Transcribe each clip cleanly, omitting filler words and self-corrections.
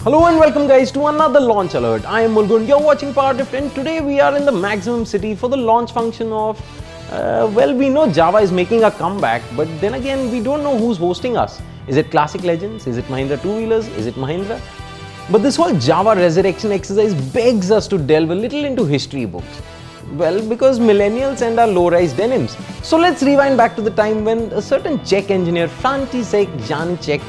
Hello and welcome guys to another launch alert. I am Mulgun, you're watching PowerDrift, and today we are in the maximum city for the launch function of, we know Jawa is making a comeback, but then again we don't know who's hosting us. Is it Classic Legends? Is it Mahindra two-wheelers? Is it Mahindra? But this whole Jawa resurrection exercise begs us to delve a little into history books. Well, because millennials and our low-rise denims. So let's rewind back to the time when a certain Czech engineer, František Janíček,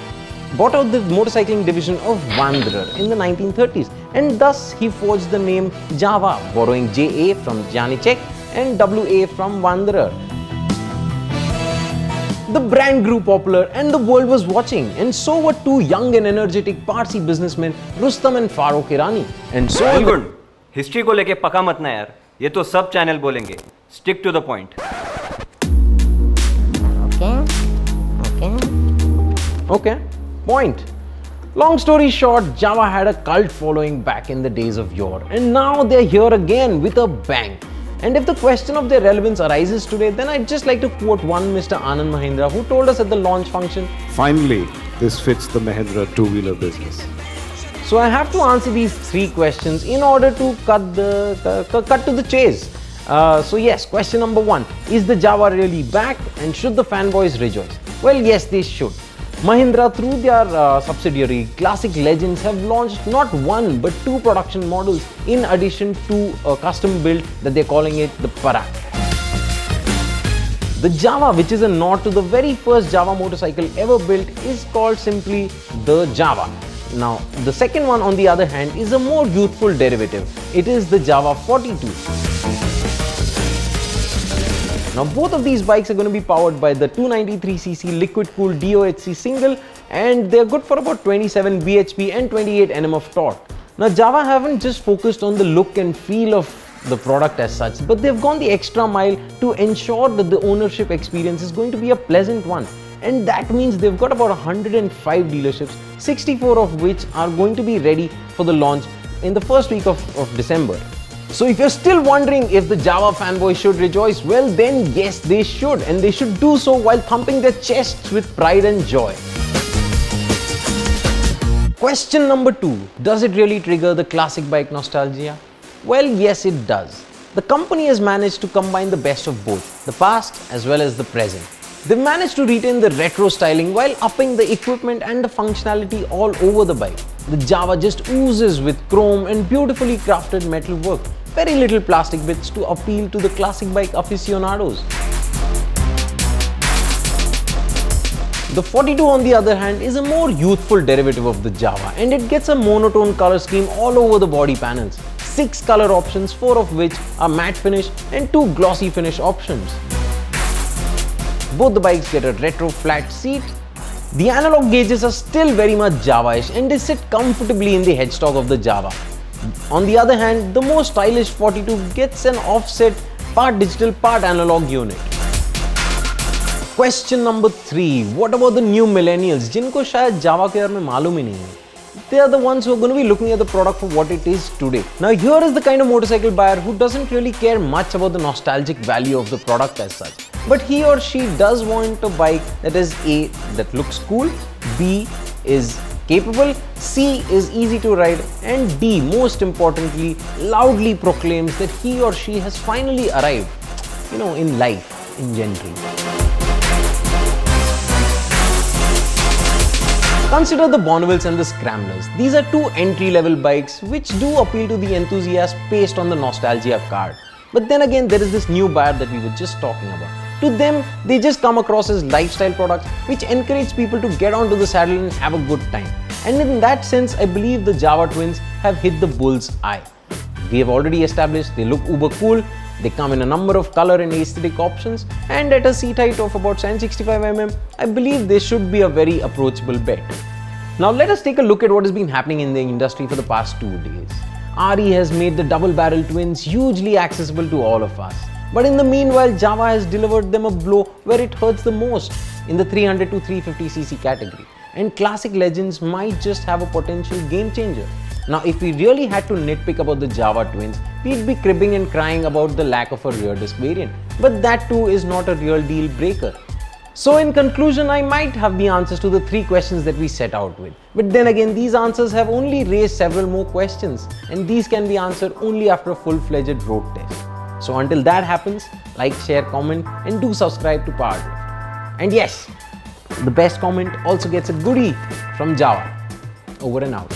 bought out the motorcycling division of Wanderer in the 1930s, and thus he forged the name Jawa, borrowing JA from Janíček and WA from Wanderer. The brand grew popular and the world was watching, and so were two young and energetic Parsi businessmen, Rustam and Farooq Irani. And so बिल्कुल history को लेके पका मत ना यार, ये तो सब चैनल बोलेंगे. Stick to the point. Okay. Point. Long story short, Jawa had a cult following back in the days of yore, and now they're here again with a bang. And if the question of their relevance arises today, then I'd just like to quote one Mr. Anand Mahindra, who told us at the launch function, "Finally, this fits the Mahindra two-wheeler business." So I have to answer these three questions in order to cut to the chase. So yes, question number one: is the Jawa really back, and should the fanboys rejoice? Well, yes, they should. Mahindra, through their subsidiary Classic Legends, have launched not one but two production models in addition to a custom build that they're calling it the Parak. The Jawa, which is a nod to the very first Jawa motorcycle ever built, is called simply the Jawa. Now, the second one, on the other hand, is a more youthful derivative. It is the Jawa 42. Now, both of these bikes are going to be powered by the 293cc liquid-cooled DOHC single, and they're good for about 27 bhp and 28 Nm of torque. Now, Jawa haven't just focused on the look and feel of the product as such, but they've gone the extra mile to ensure that the ownership experience is going to be a pleasant one. And that means they've got about 105 dealerships, 64 of which are going to be ready for the launch in the first week of December. So if you're still wondering if the Jawa fanboys should rejoice, well then yes, they should, and they should do so while thumping their chests with pride and joy. Question number two: does it really trigger the classic bike nostalgia? Well, yes, it does. The company has managed to combine the best of both, the past as well as the present. They've managed to retain the retro styling while upping the equipment and the functionality all over the bike. The Jawa just oozes with chrome and beautifully crafted metal work. Very little plastic bits to appeal to the classic bike aficionados. The 42, on the other hand, is a more youthful derivative of the Jawa, and it gets a monotone color scheme all over the body panels. 6 color options, 4 of which are matte finish and 2 glossy finish options. Both the bikes get a retro flat seat. The analog gauges are still very much Java-ish, and they sit comfortably in the headstock of the Jawa. On the other hand, the more stylish 42 gets an offset, part digital, part analog unit. Question number 3. What about the new millennials, जिनको शायद Jawa के बारे में मालूम ही नहीं है? They are the ones who are going to be looking at the product for what it is today. Now, here is the kind of motorcycle buyer who doesn't really care much about the nostalgic value of the product as such. But he or she does want a bike that is A, that looks cool, B, is capable, C, is easy to ride, and D, most importantly, loudly proclaims that he or she has finally arrived, in life in general. Consider the Bonnevilles and the Scramblers. These are two entry-level bikes which do appeal to the enthusiast based on the nostalgia card. But then again, there is this new buyer that we were just talking about. To them, they just come across as lifestyle products which encourage people to get onto the saddle and have a good time. And in that sense, I believe the Jawa twins have hit the bull's eye. We have already established they look uber cool, they come in a number of color and aesthetic options, and at a seat height of about 765 mm, I believe they should be a very approachable bet. Now let us take a look at what has been happening in the industry for the past 2 days. RE has made the double-barrel twins hugely accessible to all of us. But in the meanwhile, Jawa has delivered them a blow where it hurts the most, in the 300 to 350cc category. And Classic Legends might just have a potential game changer. Now, if we really had to nitpick about the Jawa twins, we'd be cribbing and crying about the lack of a rear disc variant. But that too is not a real deal breaker. So in conclusion, I might have the answers to the 3 questions that we set out with. But then again, these answers have only raised several more questions, and these can be answered only after a full-fledged road test. So until that happens, like, share, comment, and do subscribe to PowerDrift. And yes, the best comment also gets a goodie from Jawa. Over and out.